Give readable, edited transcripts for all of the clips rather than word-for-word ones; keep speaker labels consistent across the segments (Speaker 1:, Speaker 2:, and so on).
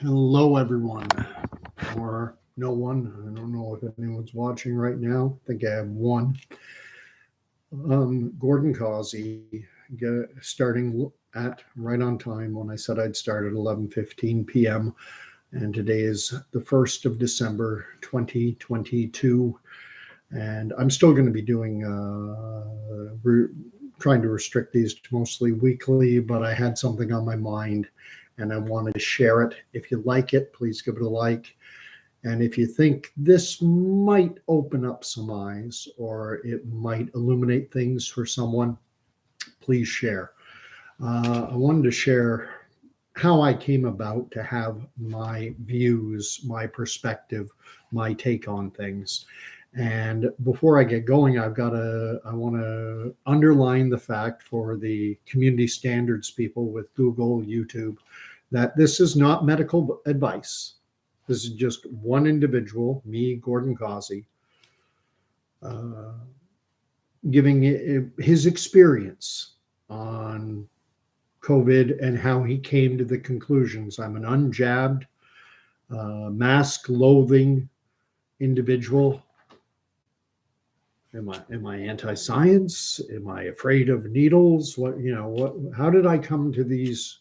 Speaker 1: Hello, everyone, or no one. I don't know if anyone's watching right now. I think I have one. Gordon Causey, starting at right on time when I said I'd start at 11:15 p.m. And today is the 1st of December, 2022. And I'm still going to be doing, trying to restrict these to mostly weekly, but I had something on my mind and I wanted to share it. If you like it, please give it a like. And if you think this might open up some eyes or it might illuminate things for someone, please share. I wanted to share how I came about to have my views, my perspective, my take on things. And before I get going, I want to underline the fact for the community standards people with Google, YouTube, that this is not medical advice. This is just one individual, me, Gordon Causey, uh, giving his experience on COVID and how he came to the conclusions. I'm an unjabbed, mask loathing individual. Am I anti-science? Am I afraid of needles? How did I come to these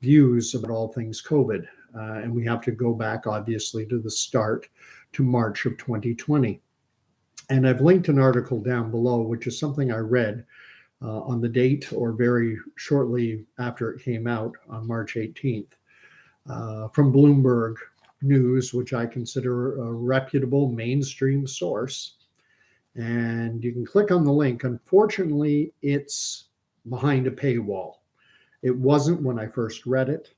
Speaker 1: views about all things COVID? And we have to go back, obviously, to the start, to March of 2020. And I've linked an article down below, which is something I read on the date or very shortly after it came out on March 18th from Bloomberg News, which I consider a reputable mainstream source. And you can click on the link. Unfortunately, it's behind a paywall. It wasn't when I first read it,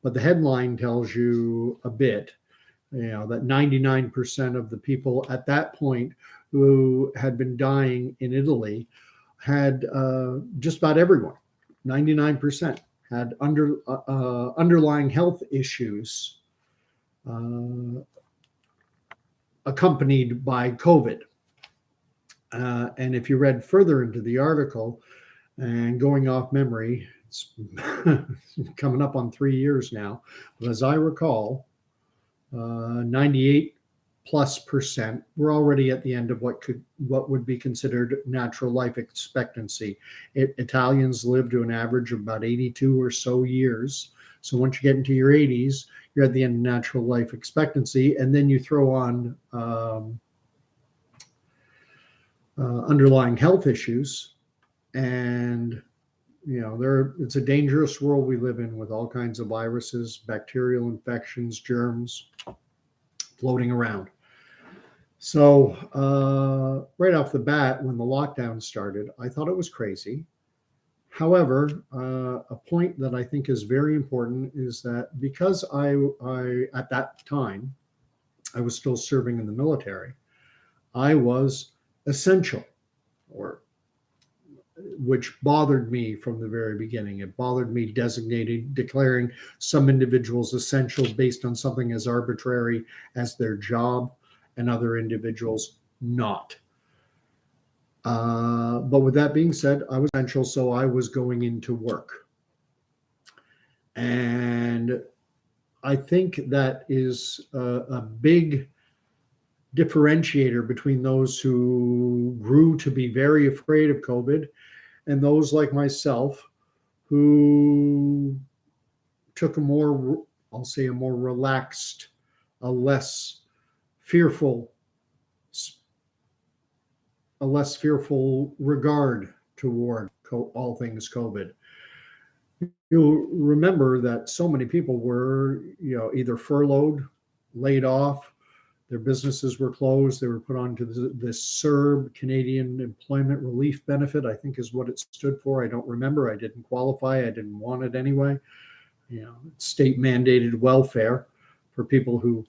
Speaker 1: but the headline tells you a bit, that 99% of the people at that point who had been dying in Italy had just about everyone, 99% had underlying health issues accompanied by COVID. And if you read further into the article, and going off memory, it's coming up on 3 years now, but as I recall, 98+% were already at the end of what would be considered natural life expectancy. Italians live to an average of about 82 or so years. So once you get into your 80s, you're at the end of natural life expectancy, and then you throw on underlying health issues, and it's a dangerous world we live in with all kinds of viruses, bacterial infections, germs floating around. So right off the bat, when the lockdown started, I thought it was crazy. However, a point that I think is very important is that because I at that time, I was still serving in the military, I was essential, which bothered me from the very beginning. It bothered me declaring some individuals essential based on something as arbitrary as their job and other individuals not. But with that being said, I was essential, so I was going into work. And I think that is a big differentiator between those who grew to be very afraid of COVID and those like myself who took a more relaxed, a less fearful regard toward all things COVID. You'll remember that so many people were, either furloughed, laid off, their businesses were closed. They were put onto this CERB, Canadian Employment Relief Benefit, I think is what it stood for. I don't remember. I didn't qualify. I didn't want it anyway. State mandated welfare for people who,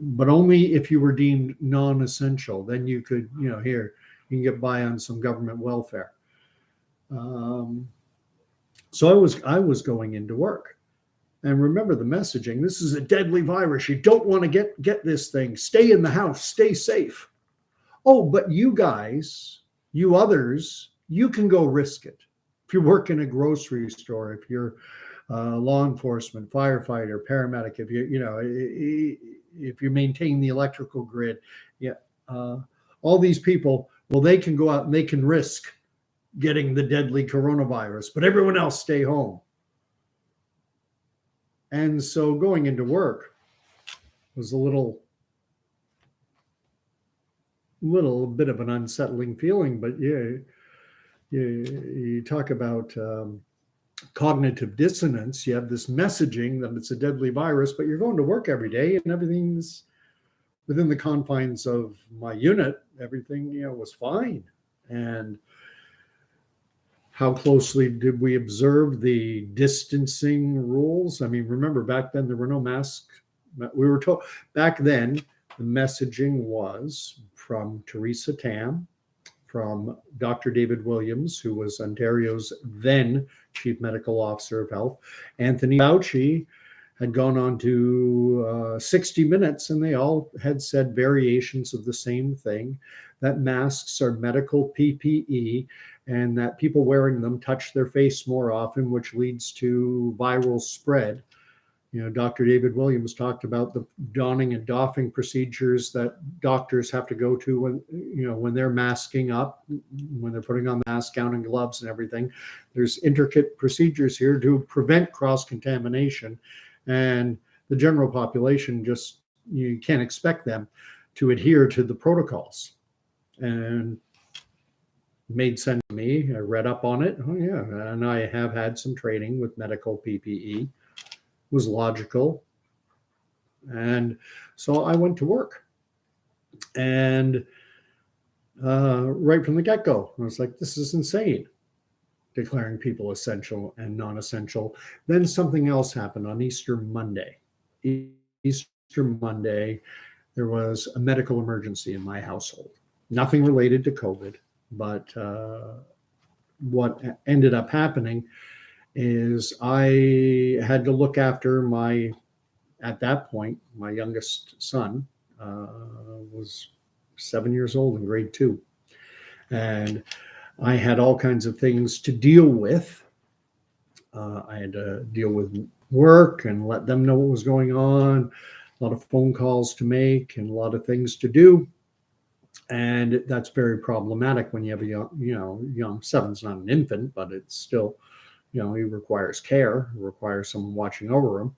Speaker 1: but only if you were deemed non-essential. Then you could, here, you can get by on some government welfare. So I was going into work. And remember the messaging. This is a deadly virus. You don't want to get this thing. Stay in the house. Stay safe. Oh, but you guys, you others, you can go risk it. if you work in a grocery store, if you're law enforcement, firefighter, paramedic, if if you maintain the electrical grid, yeah, all these people, well, they can go out and they can risk getting the deadly coronavirus, but everyone else stay home. And so going into work was a little bit of an unsettling feeling. But yeah, you talk about cognitive dissonance. You have this messaging that it's a deadly virus, but you're going to work every day and everything's within the confines of my unit. Everything was fine. And how closely did we observe the distancing rules? I mean, remember back then there were no masks. We were told back then the messaging was from Theresa Tam, from Dr. David Williams, who was Ontario's then Chief Medical Officer of Health. Anthony Fauci had gone on to 60 Minutes, and they all had said variations of the same thing, that masks are medical PPE, and that people wearing them touch their face more often, which leads to viral spread. Dr. David Williams talked about the donning and doffing procedures that doctors have to go to when they're masking up, when they're putting on the mask, gown, and gloves and everything. There's intricate procedures here to prevent cross-contamination, and the general population you can't expect them to adhere to the protocols. And it made sense to me. I read up on it. Oh yeah, and I have had some training with medical PPE. Was logical. And so I went to work. And right from the get-go, I was like, this is insane, declaring people essential and non-essential. Then something else happened on Easter Monday. Easter Monday, there was a medical emergency in my household. Nothing related to COVID, but what ended up happening is I had to look after at that point, my youngest son was 7 years old in grade 2. And I had all kinds of things to deal with. I had to deal with work and let them know what was going on, a lot of phone calls to make and a lot of things to do. And that's very problematic when you have a young 7's not an infant, but it's still, he requires care, requires someone watching over him.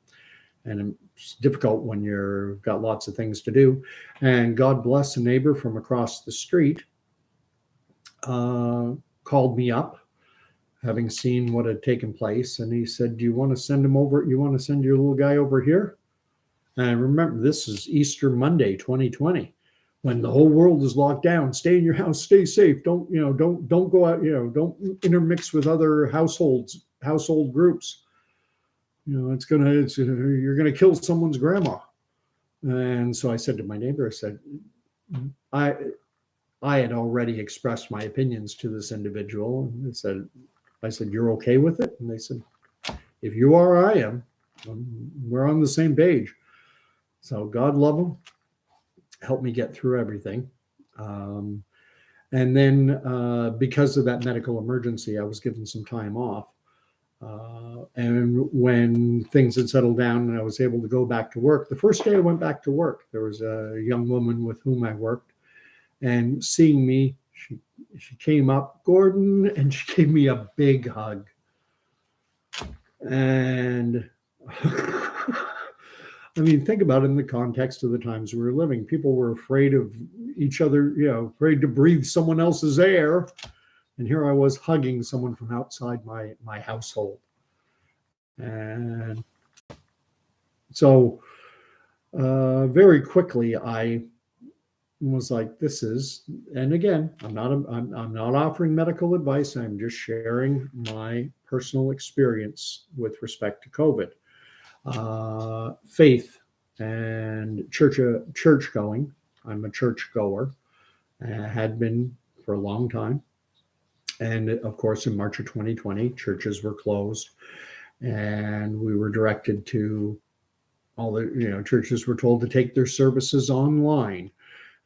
Speaker 1: And it's difficult when you've got lots of things to do. And God bless, a neighbor from across the street called me up, having seen what had taken place. And he said, do you want to send him over? You want to send your little guy over here? And remember, this is Easter Monday, 2020. When the whole world is locked down, stay in your house, stay safe. Don't go out, don't intermix with other household groups. You're gonna kill someone's grandma. And so I said to my neighbor, I said, I had already expressed my opinions to this individual. And I said, you're okay with it? And they said, if you are, I am. We're on the same page. So God love them. Help me get through everything. And then because of that medical emergency, I was given some time off. And when things had settled down and I was able to go back to work, the first day I went back to work, there was a young woman with whom I worked, and seeing me, she came up, Gordon, and she gave me a big hug. And I mean, think about it in the context of the times we were living. People were afraid of each other, afraid to breathe someone else's air. And here I was hugging someone from outside my household. And so very quickly, I was like, and again, I'm not offering medical advice. I'm just sharing my personal experience with respect to COVID. Faith and church going. I'm a church goer, had been for a long time. And of course, in March of 2020, churches were closed, and we were directed to churches were told to take their services online.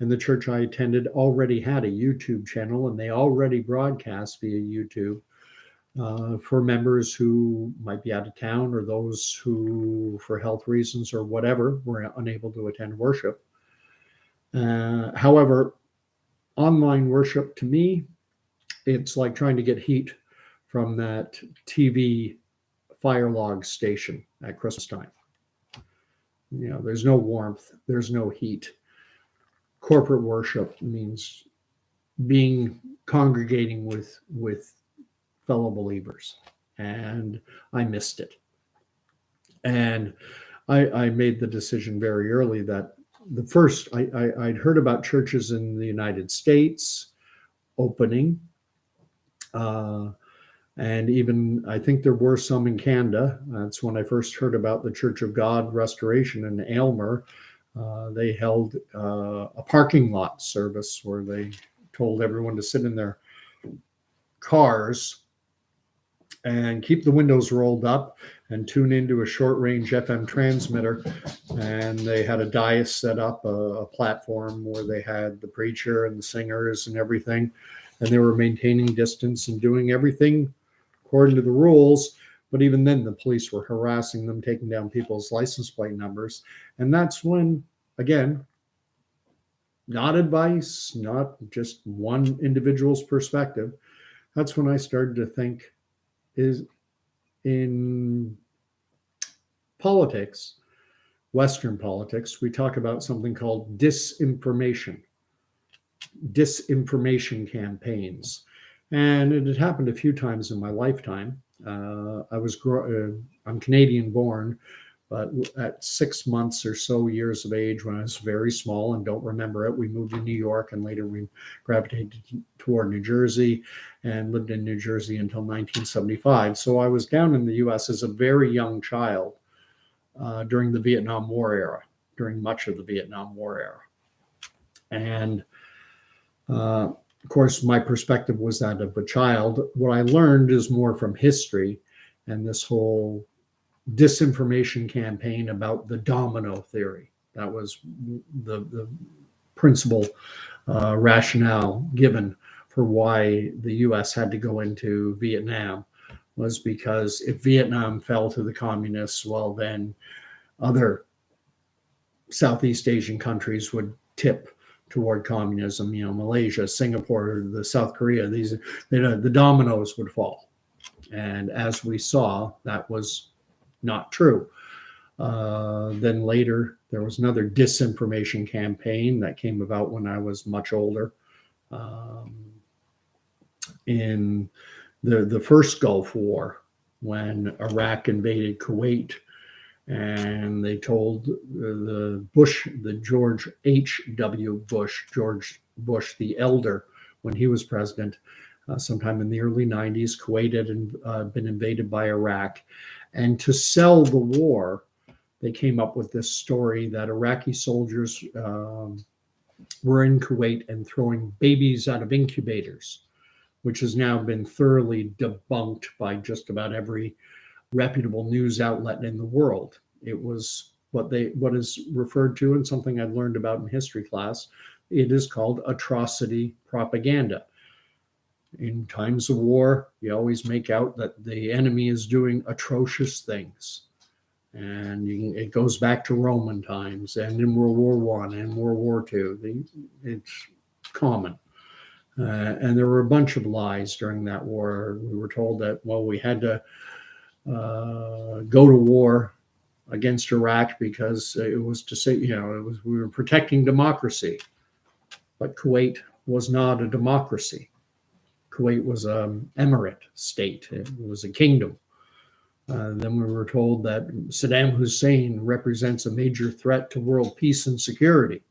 Speaker 1: And the church I attended already had a YouTube channel, and they already broadcast via YouTube for members who might be out of town or those who, for health reasons or whatever, were unable to attend worship. However, online worship, to me, it's like trying to get heat from that TV fire log station at Christmas time. There's no warmth, there's no heat. Corporate worship means congregating with fellow believers, and I missed it. And I made the decision very early that I'd heard about churches in the United States opening, and even I think there were some in Canada. That's when I first heard about the Church of God Restoration in Aylmer. They held a parking lot service where they told everyone to sit in their cars and keep the windows rolled up and tune into a short range FM transmitter. And they had a dais set up, a platform where they had the preacher and the singers and everything. And they were maintaining distance and doing everything according to the rules. But even then, the police were harassing them, taking down people's license plate numbers. And that's when, again, not advice, not just one individual's perspective, that's when I started to think, is in politics, Western politics, we talk about something called disinformation campaigns. And it had happened a few times in my lifetime. I'm Canadian born, but at 6 months or so years of age, when I was very small and don't remember it, we moved to New York, and later we gravitated toward New Jersey and lived in New Jersey until 1975. So I was down in the US as a very young child during the Vietnam War era, during much of the Vietnam War era. And of course, my perspective was that of a child. What I learned is more from history and this whole disinformation campaign about the domino theory. That was the principal rationale given for why the US had to go into Vietnam, was because if Vietnam fell to the communists, well, then other Southeast Asian countries would tip toward communism. Malaysia, Singapore, the South Korea, the dominoes would fall. And as we saw, that was not true. Then later, there was another disinformation campaign that came about when I was much older. In the first Gulf War, when Iraq invaded Kuwait, and they told the George H.W. Bush, George Bush the Elder, when he was president, sometime in the early 90s, Kuwait had been invaded by Iraq. And to sell the war, they came up with this story that Iraqi soldiers were in Kuwait and throwing babies out of incubators, which has now been thoroughly debunked by just about every reputable news outlet in the world. It was what is referred to, and something I learned about in history class. It is called atrocity propaganda. In times of war, you always make out that the enemy is doing atrocious things. And it goes back to Roman times and in World War I and World War II. It's common. And there were a bunch of lies during that war. We were told that, well, we had to go to war against Iraq because it was to say, we were protecting democracy. But Kuwait was not a democracy. Kuwait was an emirate state. It was a kingdom. Then we were told that Saddam Hussein represents a major threat to world peace and security.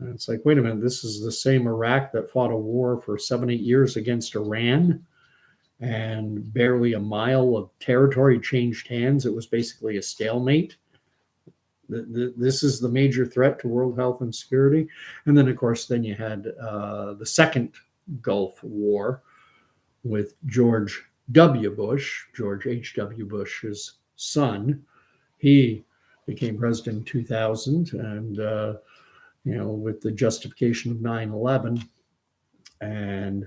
Speaker 1: And it's like, wait a minute, this is the same Iraq that fought a war for 7-8 years against Iran, and barely a mile of territory changed hands. It was basically a stalemate. This is the major threat to world health and security. And then, of course, then you had the second Gulf War with George W. Bush, George H.W. Bush's son. He became president in 2000, and with the justification of 9/11. And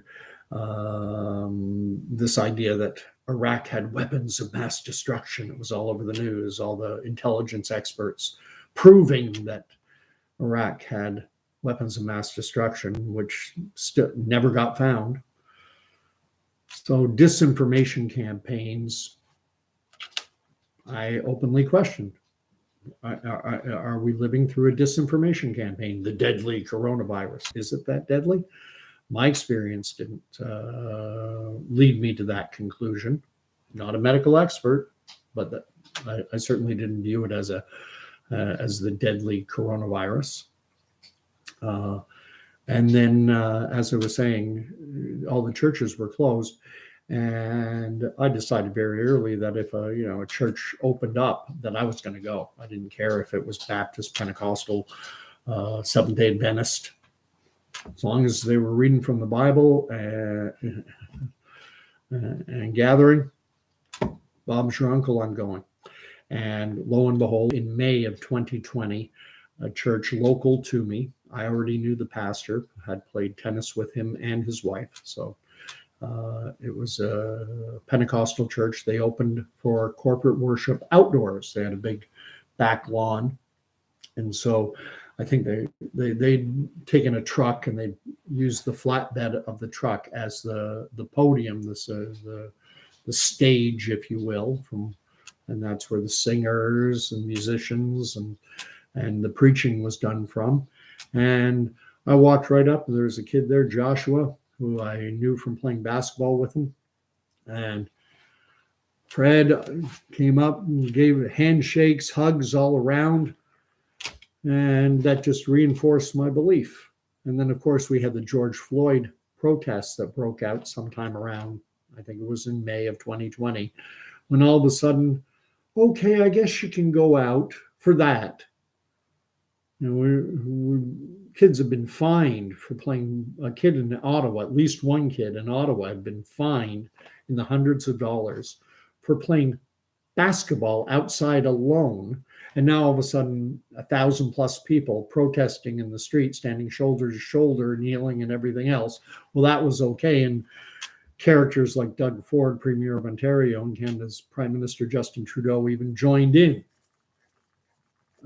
Speaker 1: This idea that Iraq had weapons of mass destruction. It was all over the news, all the intelligence experts proving that Iraq had weapons of mass destruction, which never got found. So disinformation campaigns, I openly questioned. Are we living through a disinformation campaign? The deadly coronavirus, is it that deadly? My experience didn't lead me to that conclusion. Not a medical expert, but I certainly didn't view it as the deadly coronavirus. And then, as I was saying, all the churches were closed, and I decided very early that if a church opened up, that I was going to go. I didn't care if it was Baptist, Pentecostal, Seventh-day Adventist, as long as they were reading from the Bible and gathering. Bob's your uncle, I'm going. And lo and behold, in May of 2020, a church local to me, I already knew the pastor, had played tennis with him and his wife. So it was a Pentecostal church. They opened for corporate worship outdoors. They had a big back lawn. And so I think they'd taken a truck and they used the flatbed of the truck as the podium, the stage, if you will, and that's where the singers and musicians and the preaching was done from. And I walked right up, and there was a kid there, Joshua, who I knew from playing basketball with him. And Fred came up and gave handshakes, hugs all around. And that just reinforced my belief. And then, of course, we had the George Floyd protests that broke out sometime around, I think it was in May of 2020, when all of a sudden, okay, I guess you can go out for that. Kids have been fined for playing. A kid in Ottawa, at least one kid in Ottawa, had been fined in the hundreds of dollars for playing basketball outside alone. And now all of a sudden, 1,000+ people protesting in the street, standing shoulder to shoulder, kneeling and everything else. Well, that was okay. And characters like Doug Ford, Premier of Ontario, and Canada's Prime Minister Justin Trudeau even joined in.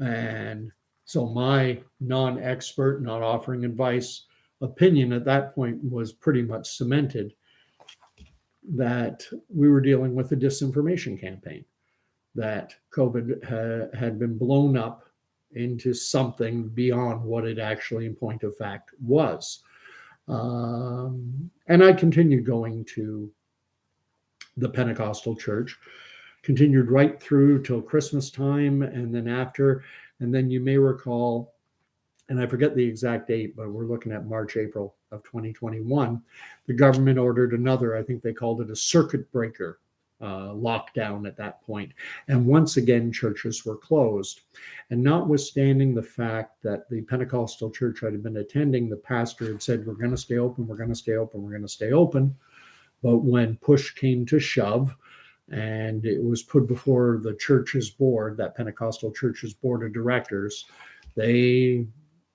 Speaker 1: And so my non-expert, not offering advice, opinion at that point was pretty much cemented that we were dealing with a disinformation campaign, that COVID had been blown up into something beyond what it actually, in point of fact, was. And I continued going to the Pentecostal church, continued right through till Christmas time, and then after. And then you may recall, and I forget the exact date, but we're looking at March, April of 2021, the government ordered another, I think they called it a circuit breaker lockdown at that point. And once again, churches were closed. And notwithstanding the fact that the Pentecostal church I had been attending, the pastor had said, we're going to stay open, we're going to stay open, we're going to stay open. But when push came to shove, and it was put before the church's board, that Pentecostal church's board of directors, they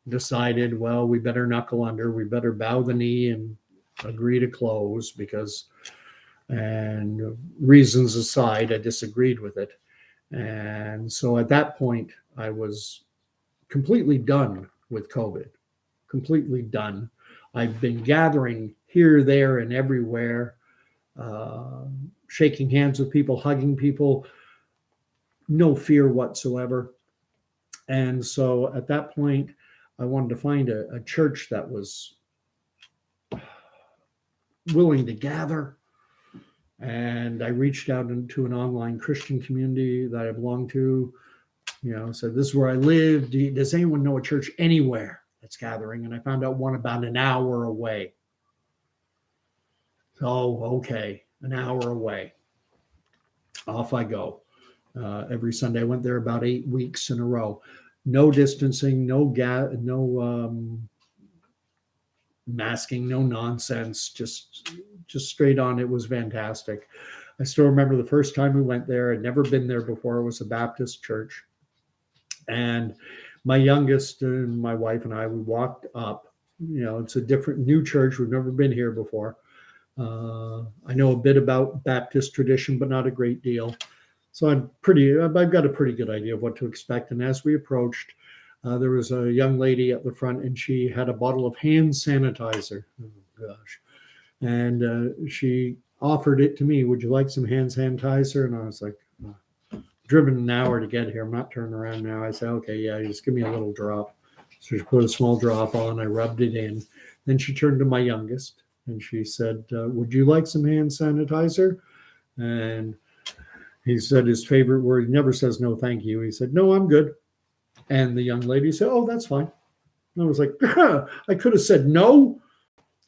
Speaker 1: decided, well, we better knuckle under, we better bow the knee and agree to close, because, and reasons aside, I disagreed with it. And so at that point, I was completely done with COVID, completely done. I've been gathering here, there, and everywhere, shaking hands with people, hugging people, no fear whatsoever. And so at that point, I wanted to find a church that was willing to gather. And I reached out into an online Christian community that I belong to, said, this is where I live. Does anyone know a church anywhere that's gathering? And I found out one about an hour away. So, okay, an hour away. Off I go. Every Sunday, I went there about 8 weeks in a row. No distancing, no masking, no nonsense, just straight on. It was fantastic. I still remember the first time we went there. I'd never been there before. It was a Baptist church. And my youngest and my wife and I, we walked up. It's a different, new church. We've never been here before. I know a bit about Baptist tradition, but not a great deal. So I've got a pretty good idea of what to expect. And as we approached, there was a young lady at the front, and she had a bottle of hand sanitizer. Oh, gosh. And she offered it to me. Would you like some hand sanitizer? And I was like, driven an hour to get here. I'm not turning around now. I said, okay, yeah, just give me a little drop. So she put a small drop on. I rubbed it in. Then she turned to my youngest and she said, would you like some hand sanitizer? And he said his favorite word, he never says no, thank you. He said, no, I'm good. And the young lady said, oh, that's fine. And I was like, I could have said no.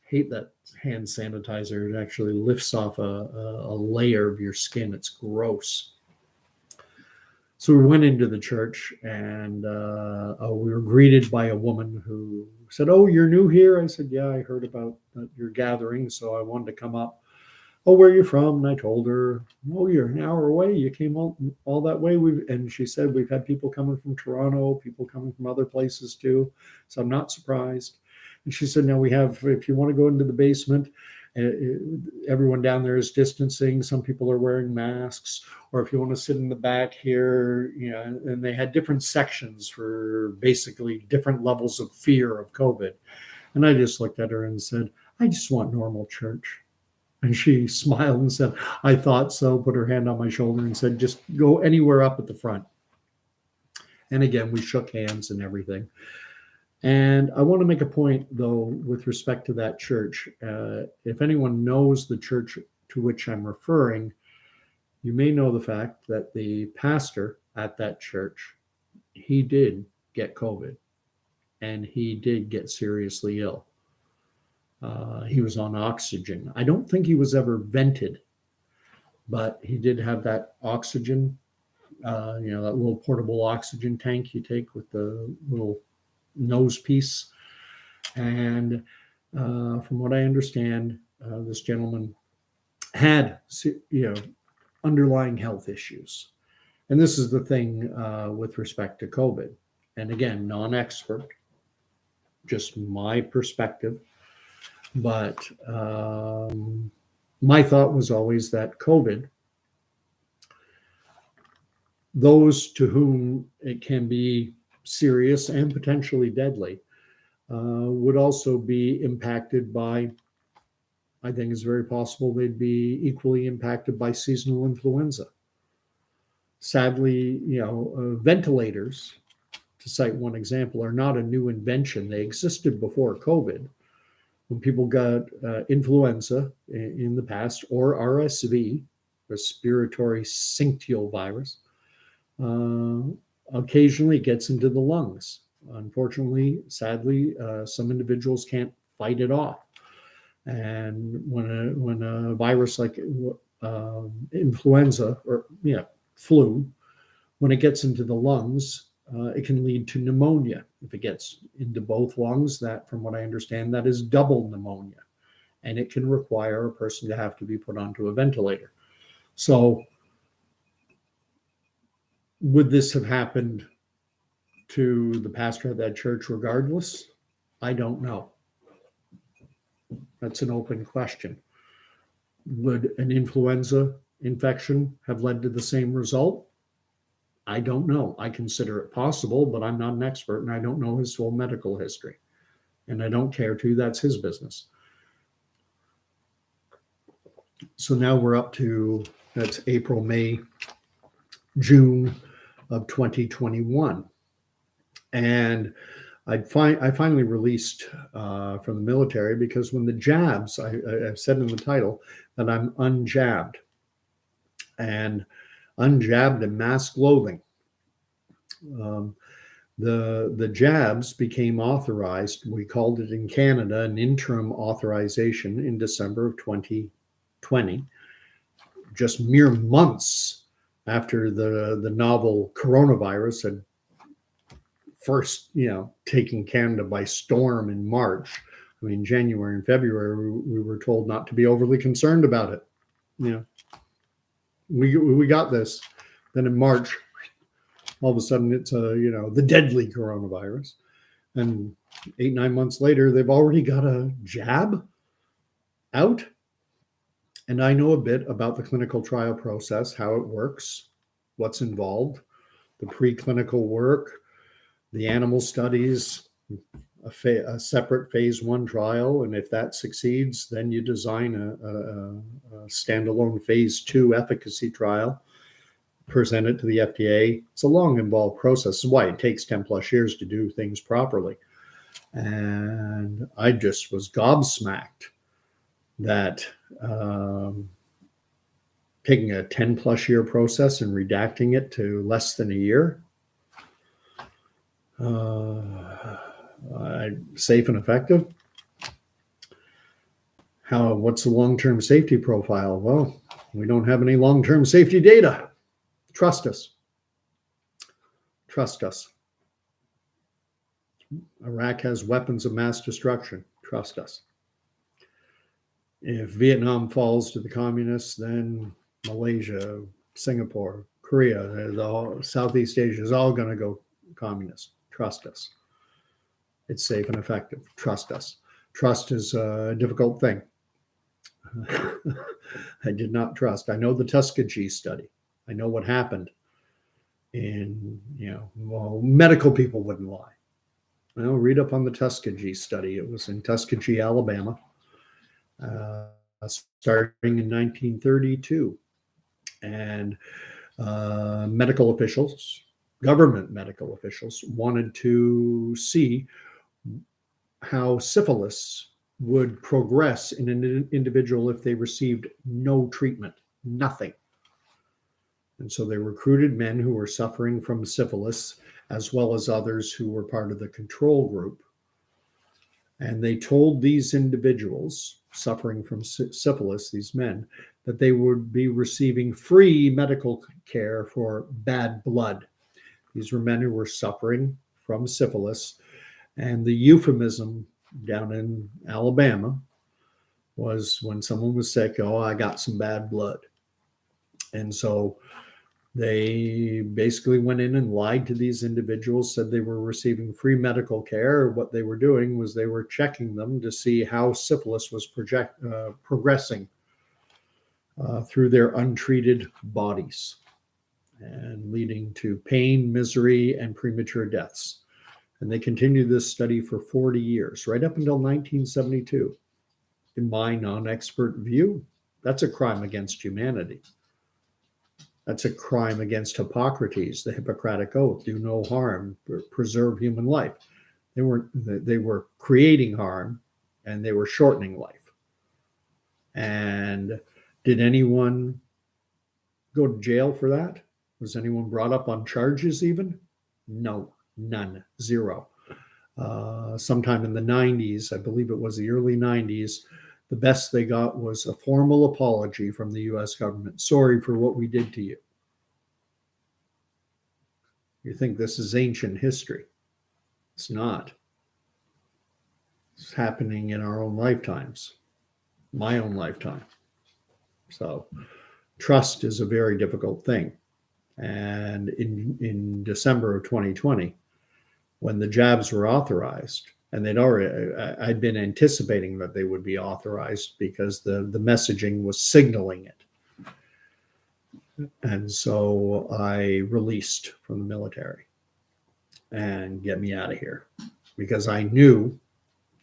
Speaker 1: Hate that hand sanitizer. It actually lifts off a layer of your skin. It's gross. So we went into the church, and we were greeted by a woman who said, oh, you're new here? I said, yeah, I heard about your gathering, so I wanted to come up. Oh, where are you from? And I told her, oh, you're an hour away. You came all that way. And she said, we've had people coming from Toronto, people coming from other places too. So I'm not surprised. And she said, now we have, if you want to go into the basement, everyone down there is distancing. Some people are wearing masks, or if you want to sit in the back here, and they had different sections for basically different levels of fear of COVID. And I just looked at her and said, I just want normal church. And she smiled and said, I thought so, put her hand on my shoulder and said, just go anywhere up at the front. And again, we shook hands and everything. And I want to make a point, though, with respect to that church. If anyone knows the church to which I'm referring, you may know the fact that the pastor at that church, he did get COVID, and he did get seriously ill. He was on oxygen. I don't think he was ever vented, but he did have that oxygen, that little portable oxygen tank you take with the little nose piece. And from what I understand, this gentleman had, underlying health issues. And this is the thing with respect to COVID. And again, non-expert, just my perspective. But my thought was always that COVID, those to whom it can be serious and potentially deadly, would also be impacted by, I think it's very possible they'd be equally impacted by seasonal influenza. Sadly, ventilators, to cite one example, are not a new invention. They existed before COVID. When people got influenza in the past, or RSV, respiratory syncytial virus, occasionally it gets into the lungs. Unfortunately, sadly, some individuals can't fight it off. And when a virus like influenza or flu, when it gets into the lungs, it can lead to pneumonia. If it gets into both lungs, that, from what I understand, that is double pneumonia, and it can require a person to have to be put onto a ventilator. So would this have happened to the pastor at that church regardless? I don't know. That's an open question. Would an influenza infection have led to the same result? I don't know. I consider it possible, but I'm not an expert and I don't know his full medical history. And I don't care to. That's his business. So now we're up to, that's April, May, June of 2021. And I finally released from the military, because when the jabs, I've said in the title that I'm unjabbed, and unjabbed and mask loathing. The jabs became authorized. We called it in Canada an interim authorization in December of 2020, just mere months after the novel coronavirus had first, taking Canada by storm in March. I mean, January and February, we were told not to be overly concerned about it. We got this. Then in March, all of a sudden it's the deadly coronavirus. And 8-9 months later, they've already got a jab out. And I know a bit about the clinical trial process, how it works, what's involved, the preclinical work, the animal studies, a separate phase 1 trial. And if that succeeds, then you design a standalone phase 2 efficacy trial, present it to the FDA. It's a long, involved process. This is why it takes 10 plus years to do things properly. And I just was gobsmacked that taking a 10 plus year process and redacting it to less than a year, safe and effective. What's the long-term safety profile? Well, we don't have any long-term safety data. Trust us. Trust us. Iraq has weapons of mass destruction. Trust us. If Vietnam falls to the communists, then Malaysia, Singapore, Korea, Southeast Asia is all going to go communist. Trust us. It's safe and effective. Trust us. Trust is a difficult thing. I did not trust. I know the Tuskegee study. I know what happened. And, medical people wouldn't lie. Read up on the Tuskegee study. It was in Tuskegee, Alabama. Starting in 1932. And medical officials, government medical officials, wanted to see how syphilis would progress in an individual if they received no treatment, nothing. And so they recruited men who were suffering from syphilis, as well as others who were part of the control group. And they told these individuals suffering from syphilis, these men, that they would be receiving free medical care for bad blood. These were men who were suffering from syphilis. And the euphemism down in Alabama was when someone was sick, I got some bad blood. And so they basically went in and lied to these individuals, said they were receiving free medical care. What they were doing was they were checking them to see how syphilis was progressing through their untreated bodies, and leading to pain, misery, and premature deaths. And they continued this study for 40 years, right up until 1972. In my non-expert view, that's a crime against humanity. That's a crime against Hippocrates, the Hippocratic Oath: do no harm, preserve human life. They were creating harm, and they were shortening life. And did anyone go to jail for that? Was anyone brought up on charges even? No, none, zero. Sometime in the 90s, I believe it was the early 90s, the best they got was a formal apology from the US government. Sorry for what we did to you. You think this is ancient history? It's not. It's happening in our own lifetimes, my own lifetime. So trust is a very difficult thing. And in December of 2020, when the jabs were authorized, and I'd been anticipating that they would be authorized because the messaging was signaling it. And so I released from the military and get me out of here, because I knew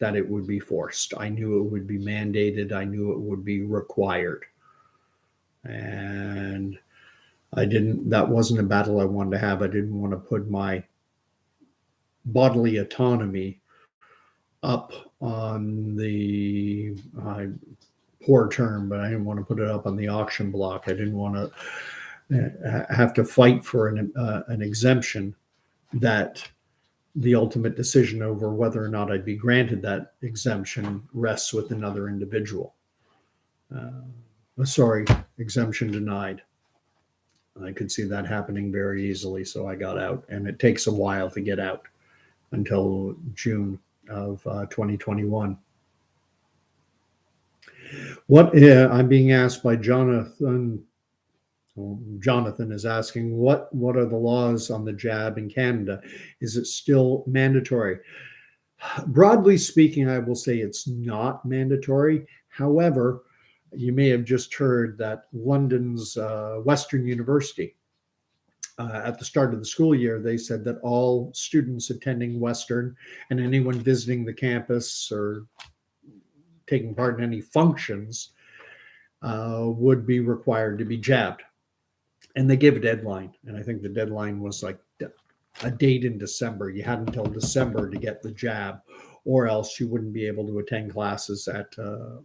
Speaker 1: that it would be forced. I knew it would be mandated. I knew it would be required. And that wasn't a battle I wanted to have. I didn't want to put my bodily autonomy up on the poor term, but I didn't want to put it up on the auction block. I didn't want to have to fight for an exemption that the ultimate decision over whether or not I'd be granted that exemption rests with another individual. Exemption denied. I could see that happening very easily, so I got out, and it takes a while to get out until June of 2021. I'm being asked by Jonathan. Jonathan is asking, what are the laws on the jab in Canada? Is it still mandatory? Broadly speaking, I will say it's not mandatory. However, You may have just heard that London's Western University, at the start of the school year, they said that all students attending Western and anyone visiting the campus or taking part in any functions would be required to be jabbed. And they gave a deadline. And I think the deadline was like a date in December. You had until December to get the jab, or else you wouldn't be able to attend classes at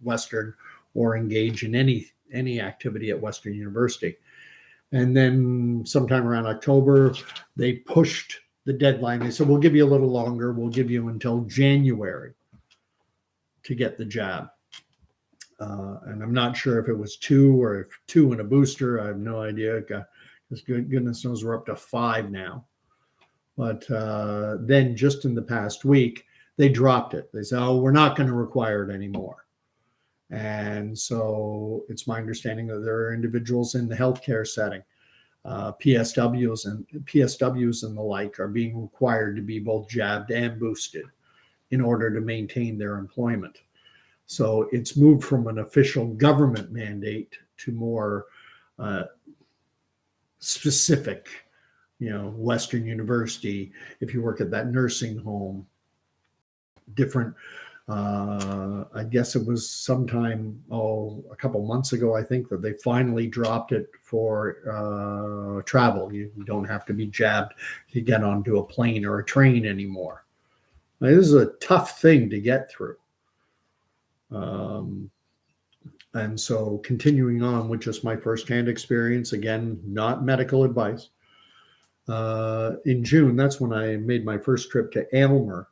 Speaker 1: Western or engage in any activity at Western University. And then sometime around October, they pushed the deadline. They said, we'll give you a little longer. We'll give you until January to get the jab. And I'm not sure if it was 2 or if 2 and a booster. I have no idea. Because goodness knows we're up to 5 now. But then just in the past week, they dropped it. They said, oh, we're not going to require it anymore. And so it's my understanding that there are individuals in the healthcare setting, PSWs and the like, are being required to be both jabbed and boosted in order to maintain their employment. So it's moved from an official government mandate to more specific, Western University, if you work at that nursing home, different. I guess it was sometime, a couple months ago, I think, that they finally dropped it for travel. You don't have to be jabbed to get onto a plane or a train anymore. Now, this is a tough thing to get through. And so continuing on with just my firsthand experience, again, not medical advice. In June, that's when I made my first trip to Aylmer.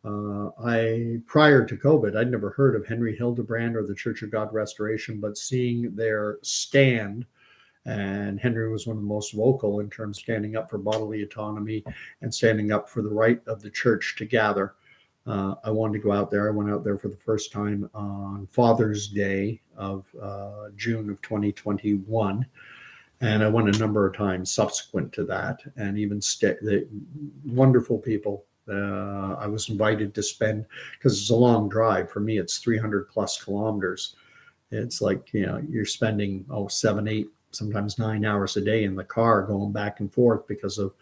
Speaker 1: Prior to COVID, I'd never heard of Henry Hildebrand or the Church of God Restoration, but seeing their stand, and Henry was one of the most vocal in terms of standing up for bodily autonomy and standing up for the right of the church to gather. I wanted to go out there. I went out there for the first time on Father's Day of June of 2021. And I went a number of times subsequent to that, and even the wonderful people. I was invited to spend, because it's a long drive. For me, it's 300 plus kilometers. It's like, you're spending 7, 8, sometimes 9 hours a day in the car going back and forth because of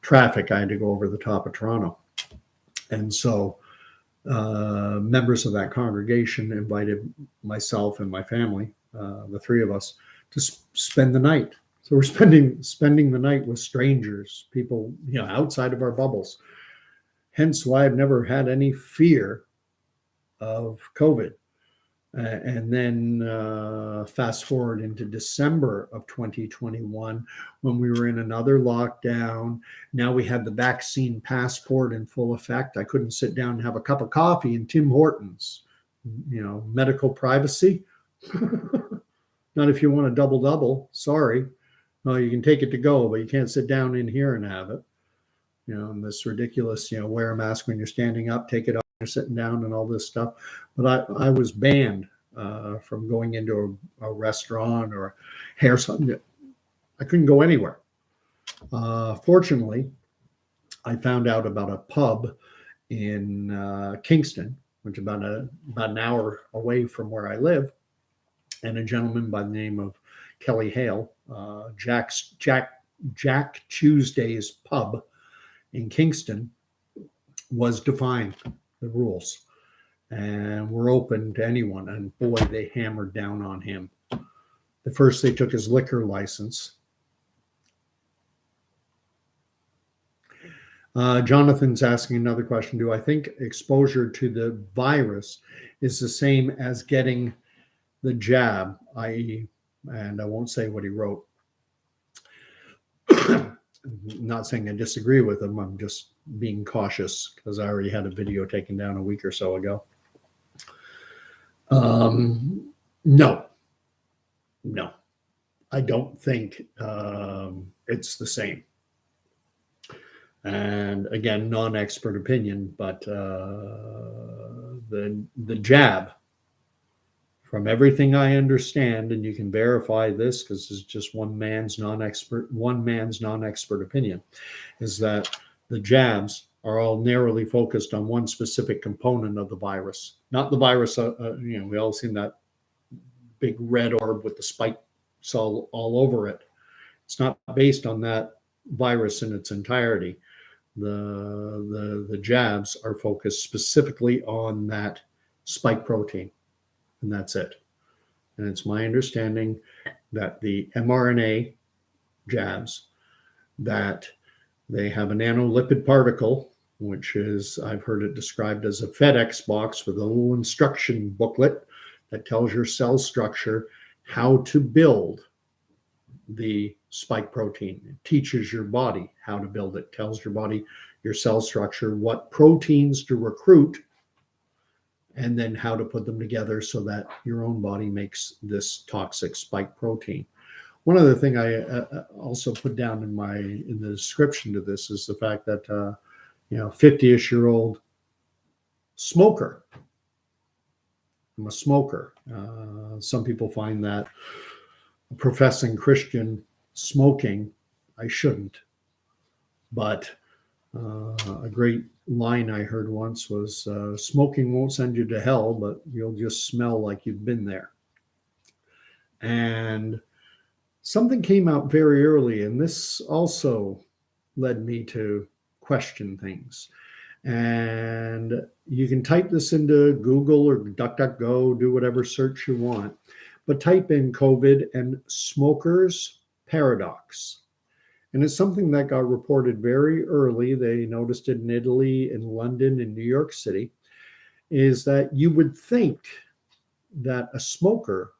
Speaker 1: traffic. I had to go over the top of Toronto. And so members of that congregation invited myself and my family, the 3 of us, to spend the night. So we're spending the night with strangers, people, outside of our bubbles. Hence why I've never had any fear of COVID. And then fast forward into December of 2021, when we were in another lockdown. Now we had the vaccine passport in full effect. I couldn't sit down and have a cup of coffee in Tim Hortons. Medical privacy. Not if you want a double-double. Sorry. No, you can take it to go, but you can't sit down in here and have it. And this ridiculous, wear a mask when you're standing up, take it off when you're sitting down, and all this stuff. But I was banned from going into a restaurant or a hair salon. I couldn't go anywhere. Fortunately, I found out about a pub in Kingston, which is about an hour away from where I live, and a gentleman by the name of Kelly Hale, Jack Tuesday's Pub in Kingston, was defying the rules and were open to anyone. And boy, they hammered down on him. At first, they took his liquor license. Jonathan's asking another question. Do I think exposure to the virus is the same as getting the jab, i.e., and I won't say what he wrote. Not saying I disagree with him. I'm just being cautious because I already had a video taken down a week or so ago. No, I don't think it's the same. And again, non-expert opinion, but the jab, from everything I understand, and you can verify this because it's just one man's non-expert opinion, is that the jabs are all narrowly focused on one specific component of the virus, not the virus. We all seen that big red orb with the spikes all over it. It's not based on that virus in its entirety. The jabs are focused specifically on that spike protein, and that's it. And it's my understanding that the mRNA jabs, that they have a nanolipid particle, which is, I've heard it described as a FedEx box with a little instruction booklet that tells your cell structure how to build the spike protein. It teaches your body how to build it, tells your body, your cell structure, what proteins to recruit, and then how to put them together so that your own body makes this toxic spike protein. One other thing I also put down in the description to this is the fact that 50-ish-year-old smoker. I'm a smoker. Some people find that professing Christian smoking, I shouldn't. But a great line I heard once was, smoking won't send you to hell, but you'll just smell like you've been there. And something came out very early, and this also led me to question things. And you can type this into Google or DuckDuckGo, do whatever search you want, but type in COVID and smokers paradox. And it's something that got reported very early. They noticed it in Italy, in London, in New York City, is that you would think that a smoker,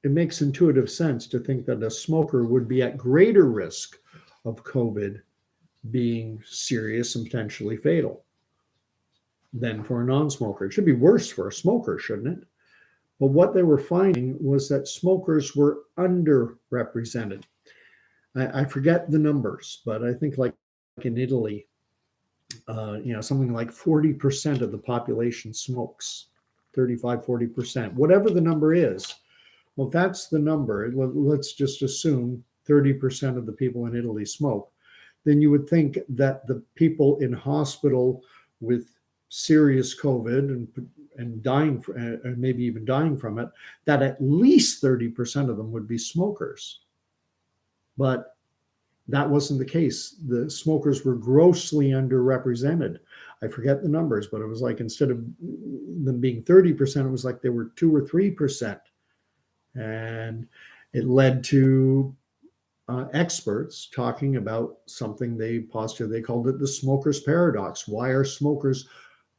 Speaker 1: it makes intuitive sense to think that a smoker would be at greater risk of COVID being serious and potentially fatal than for a non-smoker. It should be worse for a smoker, shouldn't it? But what they were finding was that smokers were underrepresented. I forget the numbers, but I think like in Italy, something like 40% of the population smokes, 35, 40%, whatever the number is. Well, if that's the number, let's just assume 30% of the people in Italy smoke. Then you would think that the people in hospital with serious COVID and dying, and maybe even dying from it, that at least 30% of them would be smokers. But that wasn't the case. The smokers were grossly underrepresented. I forget the numbers, but it was like instead of them being 30%, it was like they were 2 or 3%. And it led to experts talking about something they postulated. They called it the smoker's paradox. Why are smokers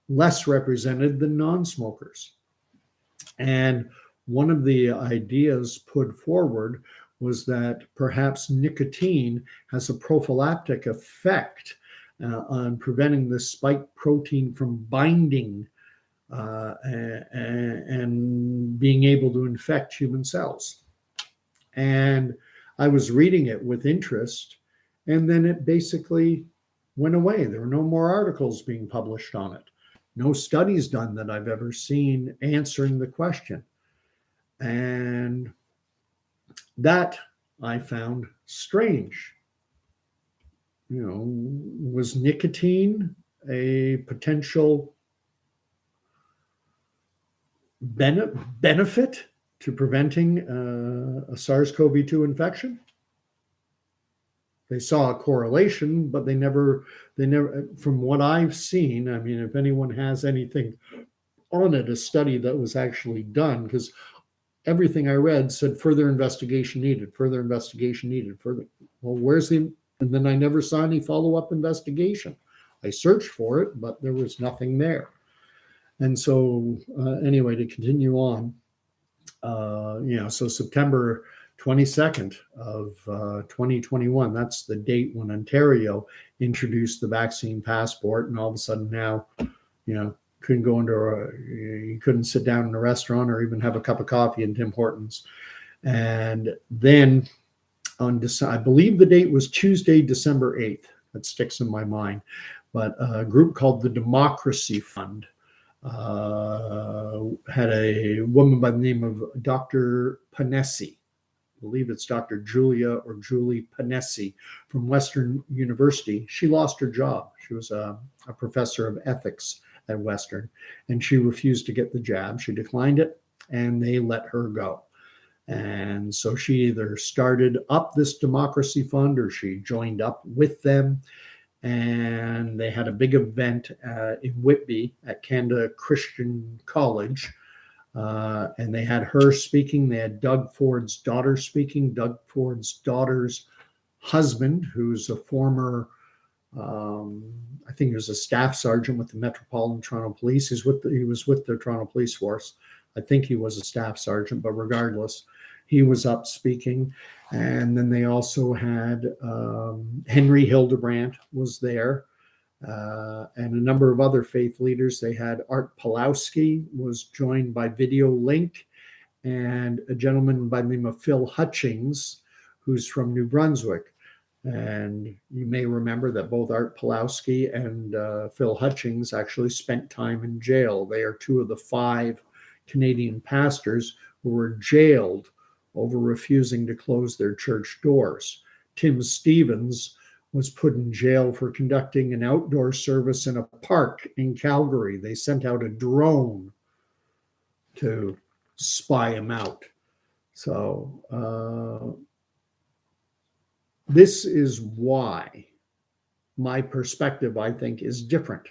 Speaker 1: less represented than non-smokers? And one of the ideas put forward was that perhaps nicotine has a prophylactic effect on preventing the spike protein from binding and being able to infect human cells. And I was reading it with interest, and then it basically went away. There were no more articles being published on it. No studies done that I've ever seen answering the question. And that I found strange. Was nicotine a potential benefit to preventing a SARS-CoV-2 infection? They saw a correlation, but they never, from what I've seen, I mean, if anyone has anything on it, a study that was actually done, because everything I read said further investigation needed, further investigation needed, further. Well, and then I never saw any follow-up investigation. I searched for it, but there was nothing there. And so anyway, to continue on, so September 22nd of 2021, that's the date when Ontario introduced the vaccine passport. And all of a sudden now, you couldn't sit down in a restaurant or even have a cup of coffee in Tim Hortons. And then I believe the date was Tuesday, December 8th. That sticks in my mind. But a group called the Democracy Fund had a woman by the name of Dr. Panessi. I believe it's Dr. Julie Panessi from Western University. She lost her job. She was a professor of ethics at Western, and she refused to get the jab. She declined it, and they let her go. And so she either started up this democracy fund or she joined up with them. And they had a big event in Whitby at Canada Christian College. And they had her speaking. They had Doug Ford's daughter speaking. Doug Ford's daughter's husband, who's a former, I think he was a staff sergeant with the Metropolitan Toronto Police. He was with the Toronto Police Force. I think he was a staff sergeant, but regardless, he was up speaking. And then they also had Henry Hildebrandt was there, and a number of other faith leaders. They had Art Pulowski was joined by video link, and a gentleman by the name of Phil Hutchings, who's from New Brunswick. And you may remember that both Art Pulowski and Phil Hutchings actually spent time in jail. They are two of the 5 Canadian pastors who were jailed over refusing to close their church doors. Tim Stevens was put in jail for conducting an outdoor service in a park in Calgary. They sent out a drone to spy him out. So this is why my perspective, I think, is different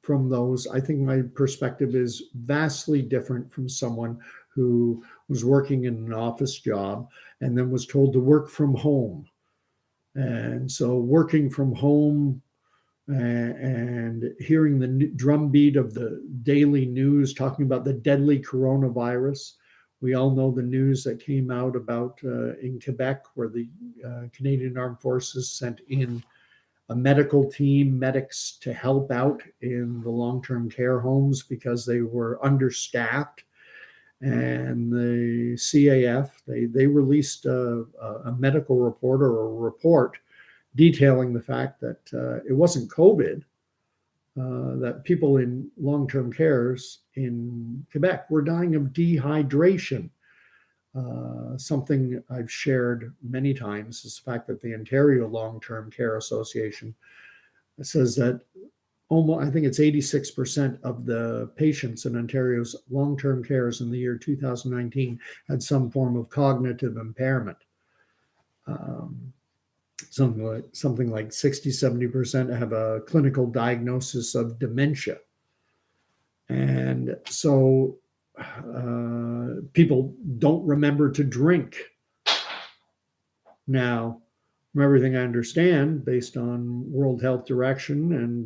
Speaker 1: from those. I think my perspective is vastly different from someone who was working in an office job and then was told to work from home. And so working from home and hearing the drumbeat of the daily news talking about the deadly coronavirus. We all know the news that came out about in Quebec, where the Canadian Armed Forces sent in a medical team, medics, to help out in the long-term care homes because they were understaffed. And the CAF, they released a medical report or a report detailing the fact that it wasn't COVID, that people in long-term cares in Quebec were dying of dehydration. Something I've shared many times is the fact that the Ontario Long-Term Care Association says that I think it's 86% of the patients in Ontario's long-term cares in the year 2019 had some form of cognitive impairment. Something like 60-70% have a clinical diagnosis of dementia. And so people don't remember to drink. Now, from everything I understand, based on World Health Direction and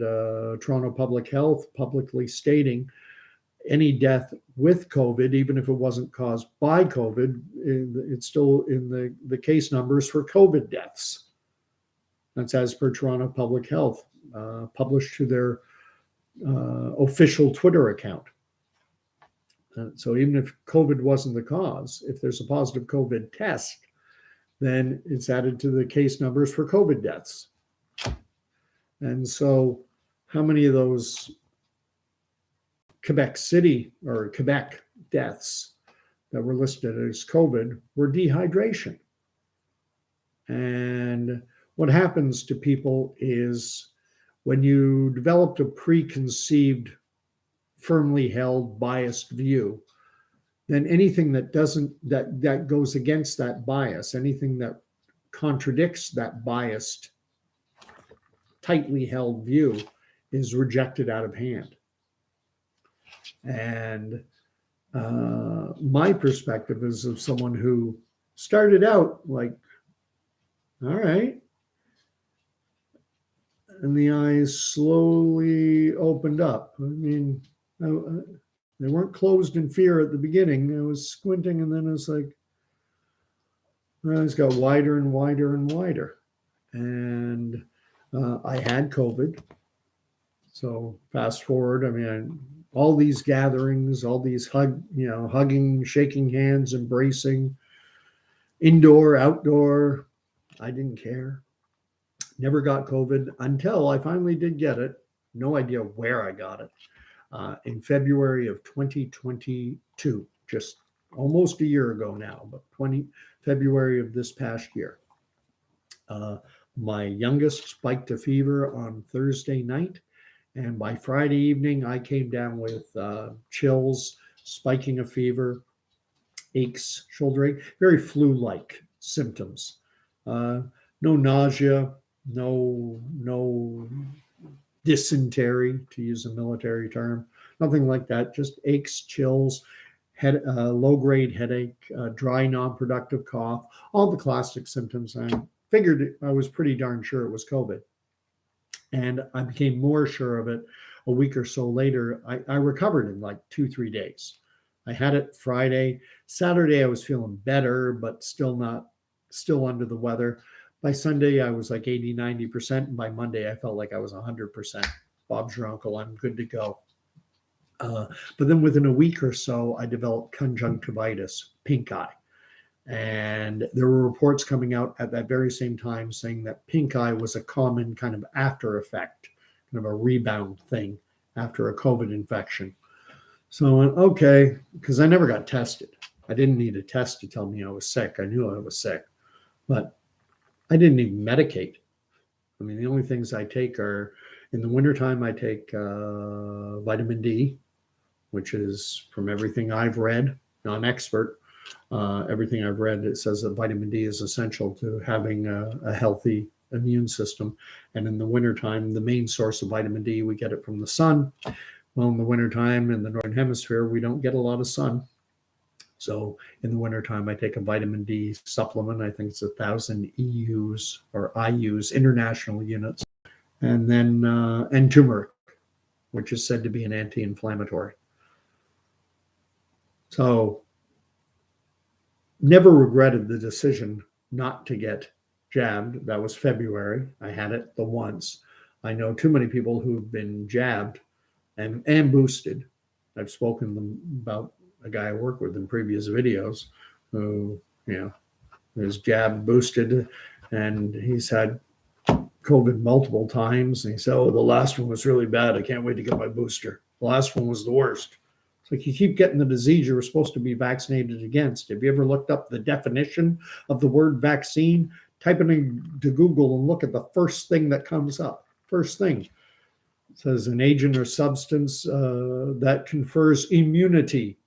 Speaker 1: Toronto Public Health publicly stating any death with COVID, even if it wasn't caused by COVID, it's still in the case numbers for COVID deaths. That's as per Toronto Public Health, published to their official Twitter account. So even if COVID wasn't the cause, if there's a positive COVID test, then it's added to the case numbers for COVID deaths. And so how many of those Quebec City or Quebec deaths that were listed as COVID were dehydration? And what happens to people is when you developed a preconceived, firmly held, biased view, then anything that goes against that bias, anything that contradicts that biased, tightly held view is rejected out of hand. And my perspective is of someone who started out like, all right, and the eyes slowly opened up. I mean, they weren't closed in fear at the beginning. I was squinting, and then it's like, my eyes got wider and wider and wider. And I had COVID. So fast forward, I mean, all these gatherings, all these hugging, shaking hands, embracing, indoor, outdoor, I didn't care. Never got COVID until I finally did get it. No idea where I got it. In February of 2022, just almost a year ago now, but February of this past year. My youngest spiked a fever on Thursday night, and by Friday evening, I came down with chills, spiking a fever, aches, shoulder ache, very flu-like symptoms. Uh, no nausea, no dysentery, to use a military term, nothing like that. Just aches, chills, low-grade headache, dry, non-productive cough, all the classic symptoms. I figured I was pretty darn sure it was COVID. And I became more sure of it a week or so later. I recovered in like 2, 3 days. I had it Friday. Saturday, I was feeling better, but still under the weather. By Sunday, I was like 80, 90%. And by Monday, I felt like I was 100%. Bob's your uncle. I'm good to go. But then within a week or so, I developed conjunctivitis, pink eye. And there were reports coming out at that very same time saying that pink eye was a common kind of after effect, kind of a rebound thing after a COVID infection. So I went, okay, because I never got tested. I didn't need a test to tell me I was sick. I knew I was sick, but I didn't even medicate. I mean, the only things I take are in the wintertime, I take vitamin D, which is from everything I've read, non-expert. Everything I've read, it says that vitamin D is essential to having a healthy immune system. And in the wintertime, the main source of vitamin D, we get it from the sun. Well, in the wintertime in the Northern Hemisphere, we don't get a lot of sun. So in the wintertime, I take a vitamin D supplement. I think it's 1,000 EUs or IUs, international units. And then, and turmeric, which is said to be an anti-inflammatory. So never regretted the decision not to get jabbed. That was February. I had it the once. I know too many people who've been jabbed and boosted. I've spoken about a guy I work with in previous videos who, is jabbed, boosted, and he's had COVID multiple times. And he said, oh, the last one was really bad. I can't wait to get my booster. The last one was the worst. It's like you keep getting the disease you were supposed to be vaccinated against. Have you ever looked up the definition of the word vaccine? Type it into Google and look at the first thing that comes up. First thing. It says an agent or substance that confers immunity.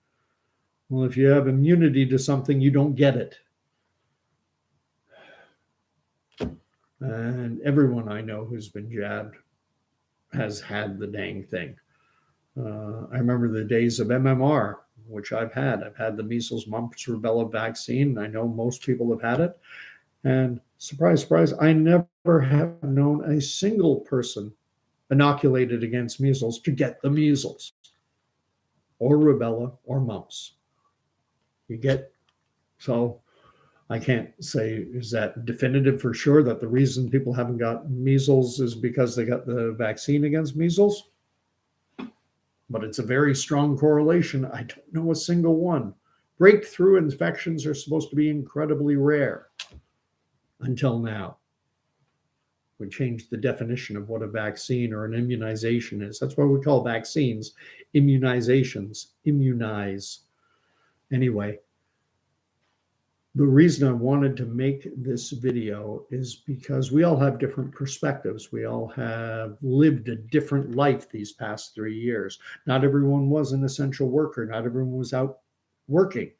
Speaker 1: Well, if you have immunity to something, you don't get it. And everyone I know who's been jabbed has had the dang thing. I remember the days of MMR, which I've had. I've had the measles, mumps, rubella vaccine. I know most people have had it. And surprise, surprise, I never have known a single person inoculated against measles to get the measles or rubella or mumps. So I can't say, is that definitive for sure that the reason people haven't got measles is because they got the vaccine against measles? But it's a very strong correlation. I don't know a single one. Breakthrough infections are supposed to be incredibly rare until now. We changed the definition of what a vaccine or an immunization is. That's why we call vaccines immunizations, immunize. Anyway, the reason I wanted to make this video is because we all have different perspectives. We all have lived a different life these past 3 years. Not everyone was an essential worker. Not everyone was out working.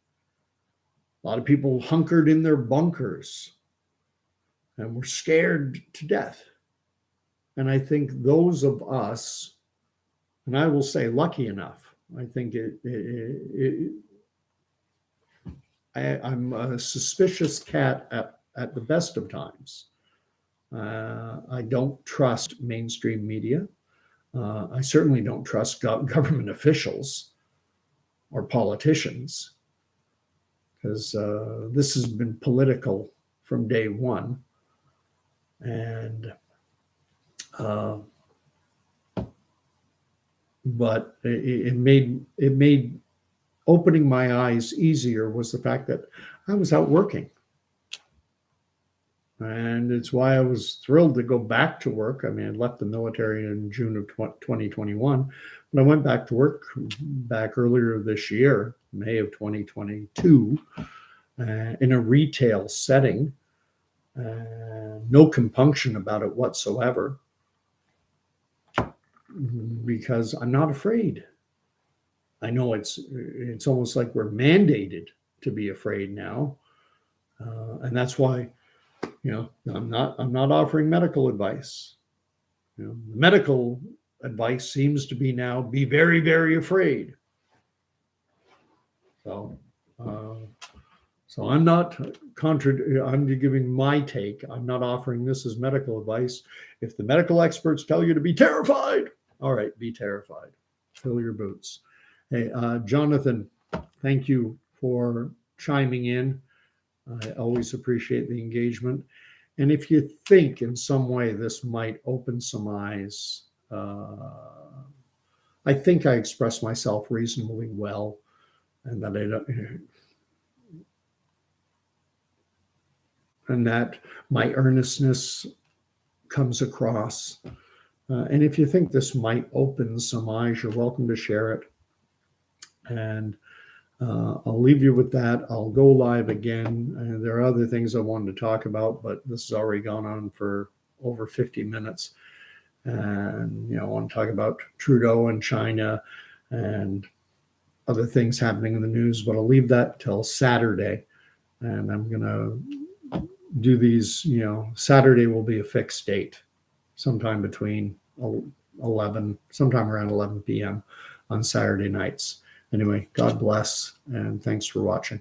Speaker 1: A lot of people hunkered in their bunkers and were scared to death. And I think those of us, and I will say lucky enough, I think I'm a suspicious cat at the best of times. I don't trust mainstream media. I certainly don't trust government officials or politicians, because this has been political from day one. And but it made opening my eyes easier was the fact that I was out working. And it's why I was thrilled to go back to work. I mean, I left the military in June of 2021, but I went back to work back earlier this year, May of 2022, in a retail setting. No compunction about it whatsoever, because I'm not afraid. I know it's almost like we're mandated to be afraid now. And that's why, I'm not offering medical advice. Medical advice seems to be now be very, very afraid. So, I'm not I'm giving my take. I'm not offering this as medical advice. If the medical experts tell you to be terrified, all right, be terrified. Fill your boots. Hey, Jonathan, thank you for chiming in. I always appreciate the engagement. And if you think in some way this might open some eyes, I think I expressed myself reasonably well, and that my earnestness comes across. And if you think this might open some eyes, you're welcome to share it. And I'll leave you with that. I'll go live again. And there are other things I wanted to talk about, but this has already gone on for over 50 minutes. And, I want to talk about Trudeau and China and other things happening in the news, but I'll leave that till Saturday. And I'm going to do these, Saturday will be a fixed date, sometime between 11, sometime around 11 p.m. on Saturday nights. Anyway, God bless, and thanks for watching.